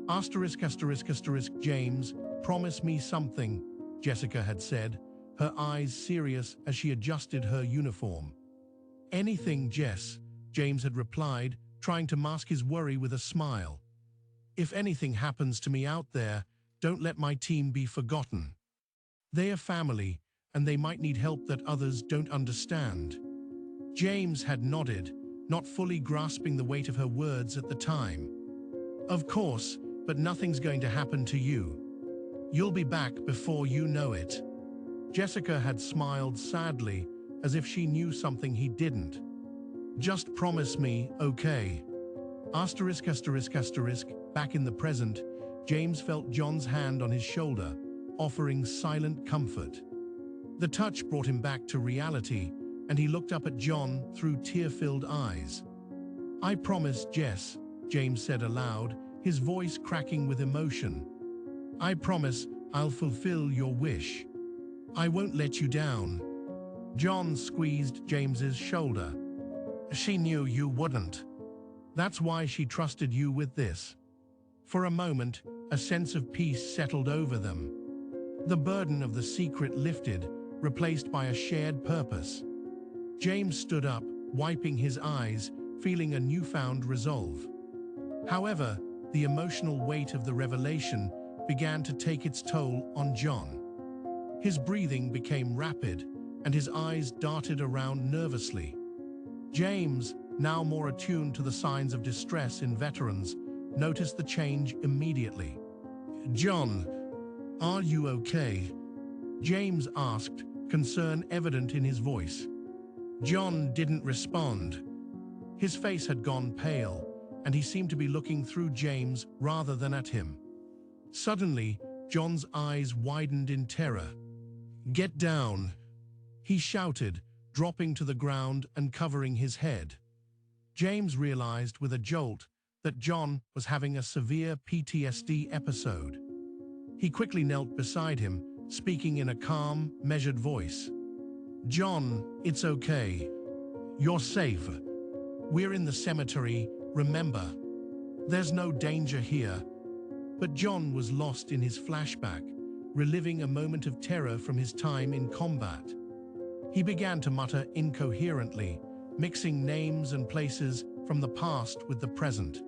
****, James, promise me something," Jessica had said, her eyes serious as she adjusted her uniform. "Anything, Jess," James had replied, trying to mask his worry with a smile. "If anything happens to me out there, don't let my team be forgotten. They are family, and they might need help that others don't understand." James had nodded, not fully grasping the weight of her words at the time. "Of course, but nothing's going to happen to you. You'll be back before you know it." Jessica had smiled sadly, as if she knew something he didn't. "Just promise me, okay?" Back in the present, James felt John's hand on his shoulder, offering silent comfort. The touch brought him back to reality, and he looked up at John through tear-filled eyes. "I promise, Jess," James said aloud, his voice cracking with emotion. "I promise I'll fulfill your wish. I won't let you down." John squeezed James's shoulder. "She knew you wouldn't. That's why she trusted you with this." For a moment, a sense of peace settled over them. The burden of the secret lifted, replaced by a shared purpose. James stood up, wiping his eyes, feeling a newfound resolve. However, the emotional weight of the revelation began to take its toll on John. His breathing became rapid, and his eyes darted around nervously. James, now more attuned to the signs of distress in veterans, noticed the change immediately. "John, are you okay?" James asked, concern evident in his voice. John didn't respond. His face had gone pale, and he seemed to be looking through James rather than at him. Suddenly, John's eyes widened in terror. "Get down!" he shouted, dropping to the ground and covering his head. James realized with a jolt that John was having a severe PTSD episode. He quickly knelt beside him, speaking in a calm, measured voice. "John, it's okay. You're safe. We're in the cemetery, remember? There's no danger here." But John was lost in his flashback, reliving a moment of terror from his time in combat. He began to mutter incoherently, mixing names and places from the past with the present.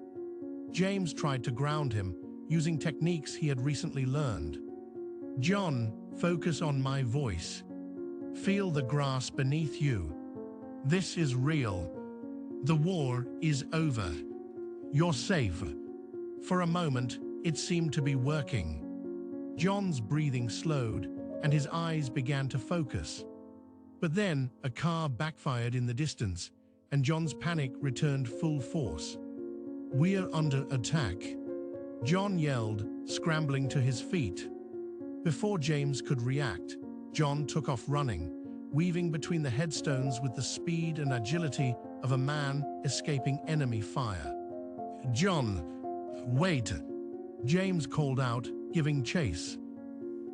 James tried to ground him, using techniques he had recently learned. "John, focus on my voice. Feel the grass beneath you. This is real. The war is over. You're safe." For a moment, it seemed to be working. John's breathing slowed and his eyes began to focus. But then a car backfired in the distance and John's panic returned full force. "We're under attack," John yelled, scrambling to his feet. Before James could react, John took off running, weaving between the headstones with the speed and agility of a man escaping enemy fire. "John, wait!" James called out, giving chase.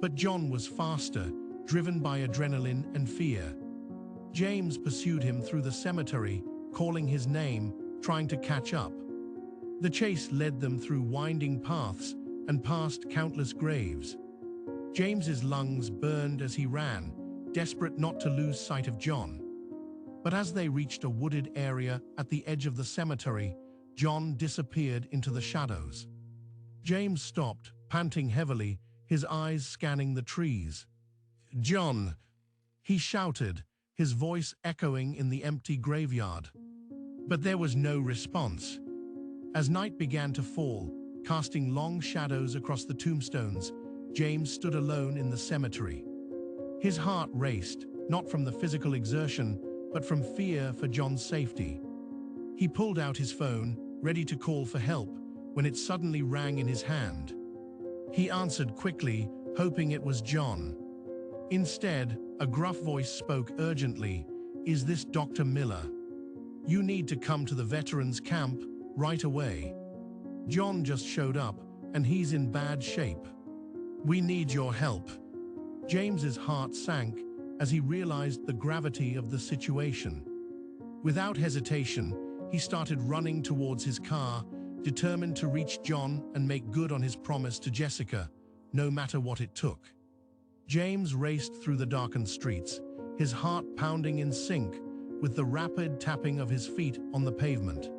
But John was faster, driven by adrenaline and fear. James pursued him through the cemetery, calling his name, trying to catch up. The chase led them through winding paths and past countless graves. James's lungs burned as he ran, desperate not to lose sight of John. But as they reached a wooded area at the edge of the cemetery, John disappeared into the shadows. James stopped, panting heavily, his eyes scanning the trees. "John!" he shouted, his voice echoing in the empty graveyard. But there was no response. As night began to fall, casting long shadows across the tombstones, James stood alone in the cemetery. His heart raced, not from the physical exertion, but from fear for John's safety. He pulled out his phone, ready to call for help, when it suddenly rang in his hand. He answered quickly, hoping it was John. Instead, a gruff voice spoke urgently, "Is this Dr. Miller? You need to come to the veterans camp right away. John just showed up, and he's in bad shape. We need your help." James's heart sank as he realized the gravity of the situation. Without hesitation, he started running towards his car, determined to reach John and make good on his promise to Jessica, no matter what it took. James raced through the darkened streets, his heart pounding in sync with the rapid tapping of his feet on the pavement.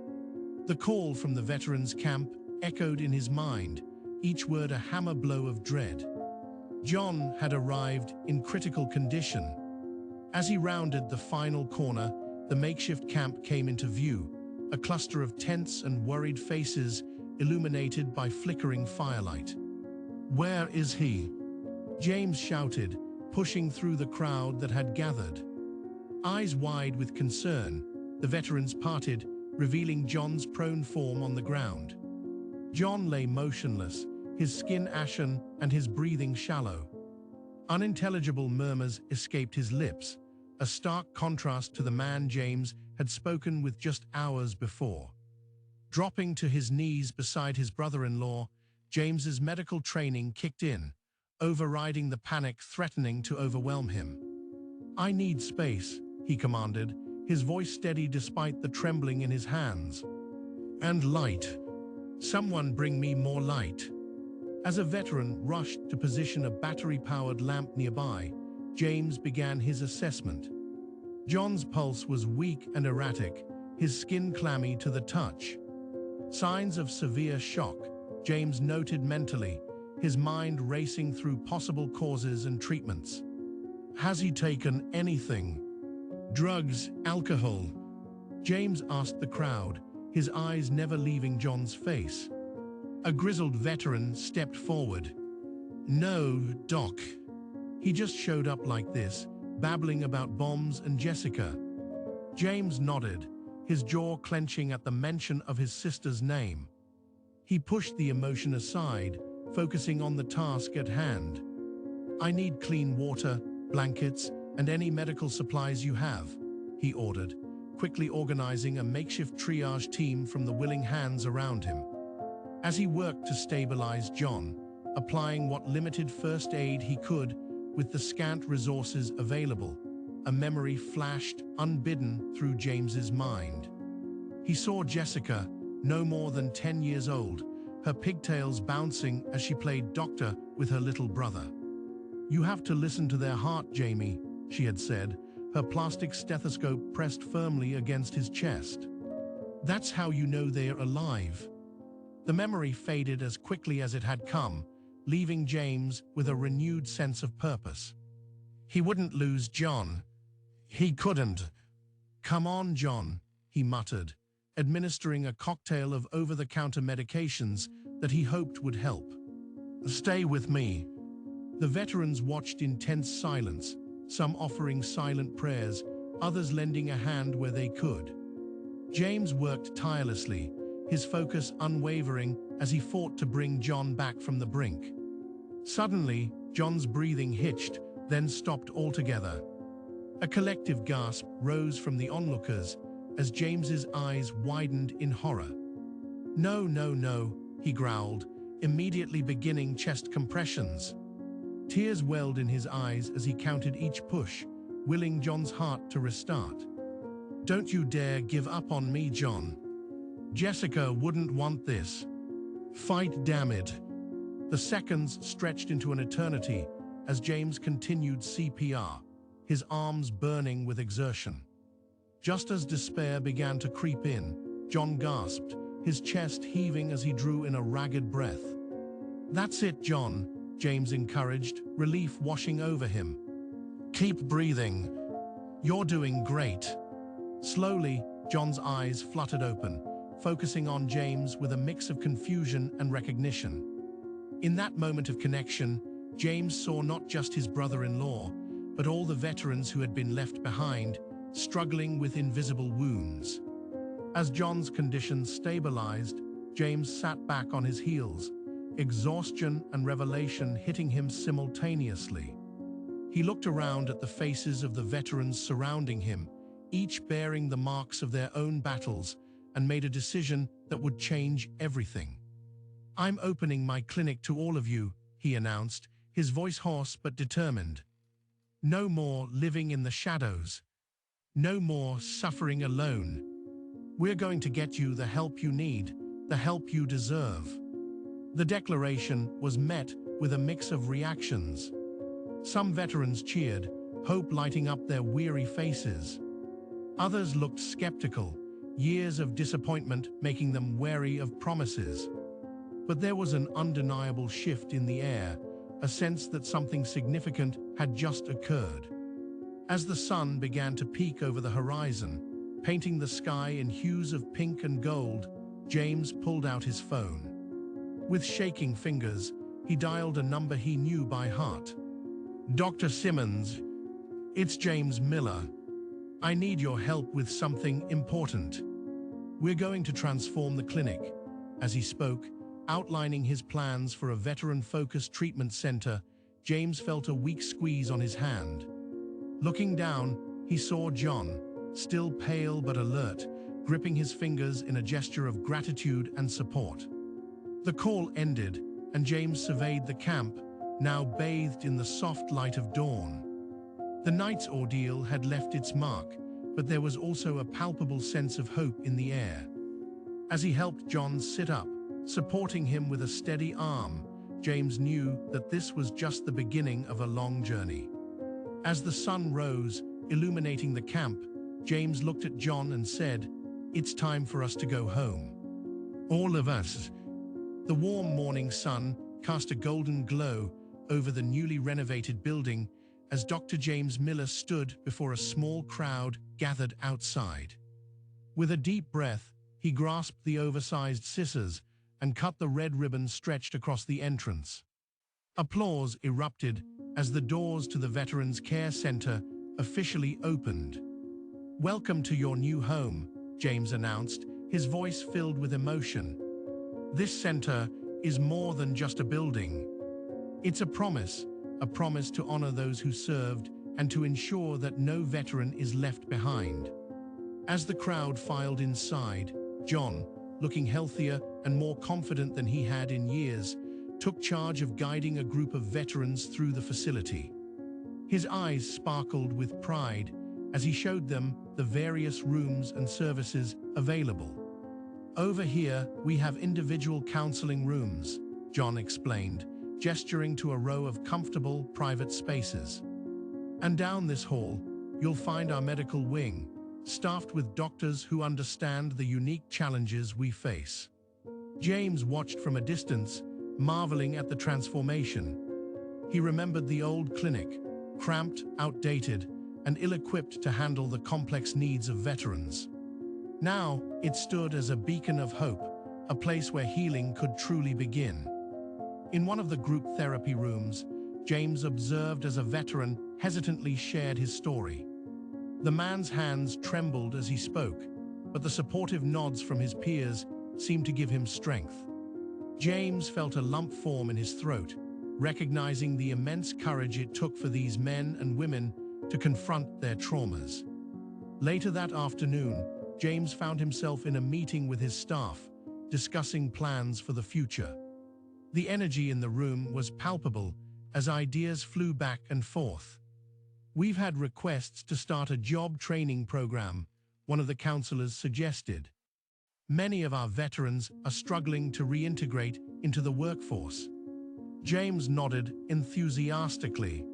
The call from the veterans' camp echoed in his mind, each word a hammer blow of dread. John had arrived in critical condition. As he rounded the final corner, the makeshift camp came into view, a cluster of tense and worried faces illuminated by flickering firelight. "Where is he?" James shouted, pushing through the crowd that had gathered. Eyes wide with concern, the veterans parted, revealing John's prone form on the ground. John lay motionless, his skin ashen and his breathing shallow. Unintelligible murmurs escaped his lips, a stark contrast to the man James had spoken with just hours before. Dropping to his knees beside his brother-in-law, James's medical training kicked in, overriding the panic threatening to overwhelm him. "I need space," he commanded, his voice steady despite the trembling in his hands. "And light. Someone bring me more light." As a veteran rushed to position a battery-powered lamp nearby, James began his assessment. John's pulse was weak and erratic, his skin clammy to the touch. Signs of severe shock, James noted mentally, his mind racing through possible causes and treatments. "Has he taken anything? Drugs, alcohol?" James asked the crowd, his eyes never leaving John's face. A grizzled veteran stepped forward. "No, Doc. He just showed up like this, babbling about bombs and Jessica." James nodded, his jaw clenching at the mention of his sister's name. He pushed the emotion aside, focusing on the task at hand. "I need clean water, blankets, and any medical supplies you have," he ordered, quickly organizing a makeshift triage team from the willing hands around him. As he worked to stabilize John, applying what limited first aid he could with the scant resources available, a memory flashed unbidden through James's mind. He saw Jessica, no more than 10 years old, her pigtails bouncing as she played doctor with her little brother. "You have to listen to their heart, Jamie," she had said, her plastic stethoscope pressed firmly against his chest. "That's how you know they're alive." The memory faded as quickly as it had come, leaving James with a renewed sense of purpose. He wouldn't lose John. He couldn't. "Come on, John," he muttered, administering a cocktail of over-the-counter medications that he hoped would help. "Stay with me. The veterans watched in tense silence, some offering silent prayers, others lending a hand where they could. James worked tirelessly, his focus unwavering as he fought to bring John back from the brink. Suddenly, John's breathing hitched, then stopped altogether. A collective gasp rose from the onlookers as James's eyes widened in horror. "No, no, no," he growled, immediately beginning chest compressions. Tears welled in his eyes as he counted each push, willing John's heart to restart. "Don't you dare give up on me, John. Jessica wouldn't want this. Fight, damn it." The seconds stretched into an eternity as James continued CPR, his arms burning with exertion. Just as despair began to creep in, John gasped, his chest heaving as he drew in a ragged breath. "That's it, John," James encouraged, relief washing over him. "Keep breathing. You're doing great." Slowly, John's eyes fluttered open, focusing on James with a mix of confusion and recognition. In that moment of connection, James saw not just his brother-in-law, but all the veterans who had been left behind, struggling with invisible wounds. As John's condition stabilized, James sat back on his heels, exhaustion and revelation hitting him simultaneously. He looked around at the faces of the veterans surrounding him, each bearing the marks of their own battles, and made a decision that would change everything. "I'm opening my clinic to all of you," he announced, his voice hoarse but determined. "No more living in the shadows. No more suffering alone. We're going to get you the help you need, the help you deserve." The declaration was met with a mix of reactions. Some veterans cheered, hope lighting up their weary faces. Others looked skeptical, years of disappointment making them wary of promises. But there was an undeniable shift in the air, a sense that something significant had just occurred. As the sun began to peek over the horizon, painting the sky in hues of pink and gold, James pulled out his phone. With shaking fingers, he dialed a number he knew by heart. "Dr. Simmons, it's James Miller. I need your help with something important. We're going to transform the clinic." As he spoke, outlining his plans for a veteran-focused treatment center, James felt a weak squeeze on his hand. Looking down, he saw John, still pale but alert, gripping his fingers in a gesture of gratitude and support. The call ended, and James surveyed the camp, now bathed in the soft light of dawn. The night's ordeal had left its mark, but there was also a palpable sense of hope in the air. As he helped John sit up, supporting him with a steady arm, James knew that this was just the beginning of a long journey. As the sun rose, illuminating the camp, James looked at John and said, "It's time for us to go home. All of us." The warm morning sun cast a golden glow over the newly renovated building as Dr. James Miller stood before a small crowd gathered outside. With a deep breath, he grasped the oversized scissors and cut the red ribbon stretched across the entrance. Applause erupted as the doors to the Veterans Care Center officially opened. "Welcome to your new home," James announced, his voice filled with emotion. "This center is more than just a building. It's a promise to honor those who served and to ensure that no veteran is left behind." As the crowd filed inside, John, looking healthier and more confident than he had in years, took charge of guiding a group of veterans through the facility. His eyes sparkled with pride as he showed them the various rooms and services available. "Over here, we have individual counseling rooms," John explained, gesturing to a row of comfortable, private spaces. "And down this hall, you'll find our medical wing, staffed with doctors who understand the unique challenges we face." James watched from a distance, marveling at the transformation. He remembered the old clinic, cramped, outdated, and ill-equipped to handle the complex needs of veterans. Now, it stood as a beacon of hope, a place where healing could truly begin. In one of the group therapy rooms, James observed as a veteran hesitantly shared his story. The man's hands trembled as he spoke, but the supportive nods from his peers seemed to give him strength. James felt a lump form in his throat, recognizing the immense courage it took for these men and women to confront their traumas. Later that afternoon, James found himself in a meeting with his staff, discussing plans for the future. The energy in the room was palpable as ideas flew back and forth. "We've had requests to start a job training program," one of the counselors suggested. "Many of our veterans are struggling to reintegrate into the workforce." James nodded enthusiastically.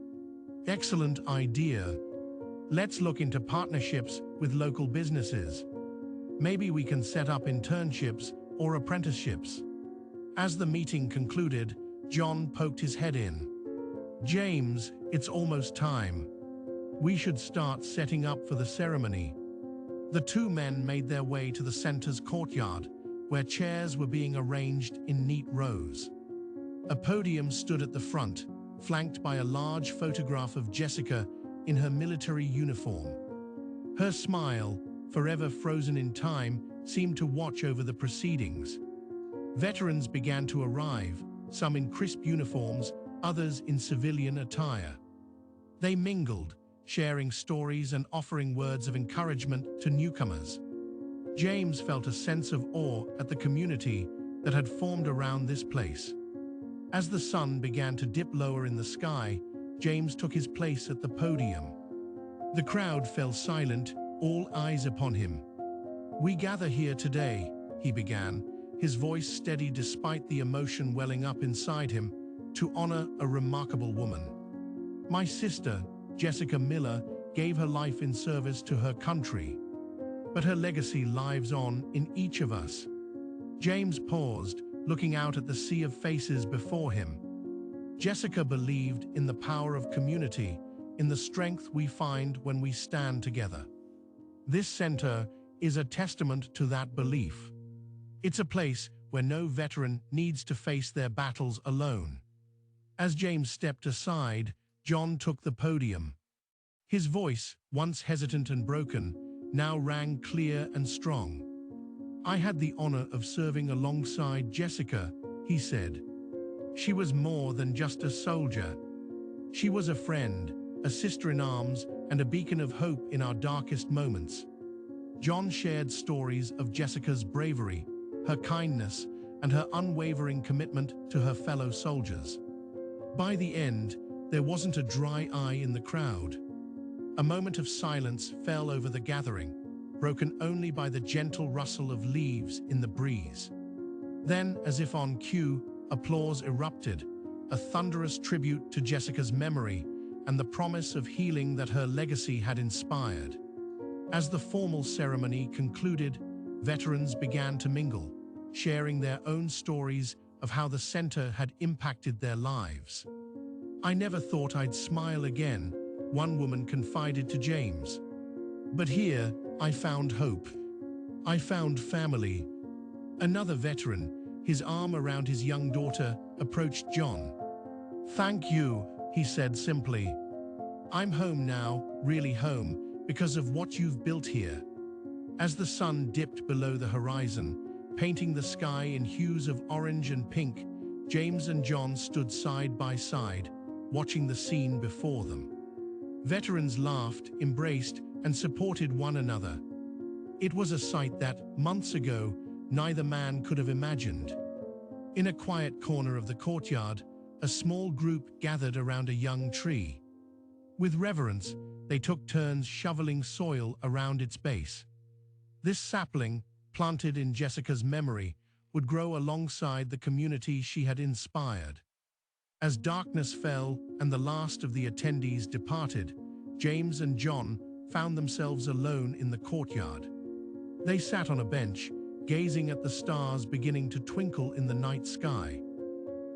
"Excellent idea. Let's look into partnerships with local businesses. Maybe we can set up internships or apprenticeships." As the meeting concluded, John poked his head in. "James, it's almost time. We should start setting up for the ceremony." The two men made their way to the center's courtyard, where chairs were being arranged in neat rows. A podium stood at the front, flanked by a large photograph of Jessica in her military uniform. Her smile, forever frozen in time, seemed to watch over the proceedings. Veterans began to arrive, some in crisp uniforms, others in civilian attire. They mingled, sharing stories and offering words of encouragement to newcomers. James felt a sense of awe at the community that had formed around this place. As the sun began to dip lower in the sky, James took his place at the podium. The crowd fell silent, all eyes upon him. "We gather here today," he began, his voice steady despite the emotion welling up inside him, "to honor a remarkable woman. My sister, Jessica Miller, gave her life in service to her country. But her legacy lives on in each of us." James paused, looking out at the sea of faces before him. Jessica believed in the power of community, in the strength we find when we stand together. This center is a testament to that belief. It's a place where no veteran needs to face their battles alone. As James stepped aside, John took the podium. His voice, once hesitant and broken, now rang clear and strong. "I had the honor of serving alongside Jessica," he said. "She was more than just a soldier. She was a friend, a sister in arms, and a beacon of hope in our darkest moments." John shared stories of Jessica's bravery, her kindness, and her unwavering commitment to her fellow soldiers. By the end, there wasn't a dry eye in the crowd. A moment of silence fell over the gathering, broken only by the gentle rustle of leaves in the breeze. Then, as if on cue, applause erupted, a thunderous tribute to Jessica's memory and the promise of healing that her legacy had inspired. As the formal ceremony concluded, veterans began to mingle, sharing their own stories of how the center had impacted their lives. "I never thought I'd smile again," one woman confided to James. "But here, I found hope. I found family." Another veteran, his arm around his young daughter, approached John. "Thank you," he said simply. "I'm home now, really home, because of what you've built here." As the sun dipped below the horizon, painting the sky in hues of orange and pink, James and John stood side by side, watching the scene before them. Veterans laughed, embraced, and supported one another. It was a sight that, months ago, neither man could have imagined. In a quiet corner of the courtyard, a small group gathered around a young tree. With reverence, they took turns shoveling soil around its base. This sapling, planted in Jessica's memory, would grow alongside the community she had inspired. As darkness fell and the last of the attendees departed, James and John found themselves alone in the courtyard. They sat on a bench, gazing at the stars beginning to twinkle in the night sky.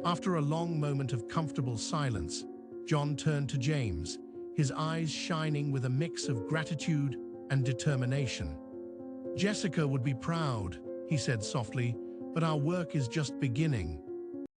After a long moment of comfortable silence, John turned to James, his eyes shining with a mix of gratitude and determination. "Jessica would be proud," he said softly, "but our work is just beginning."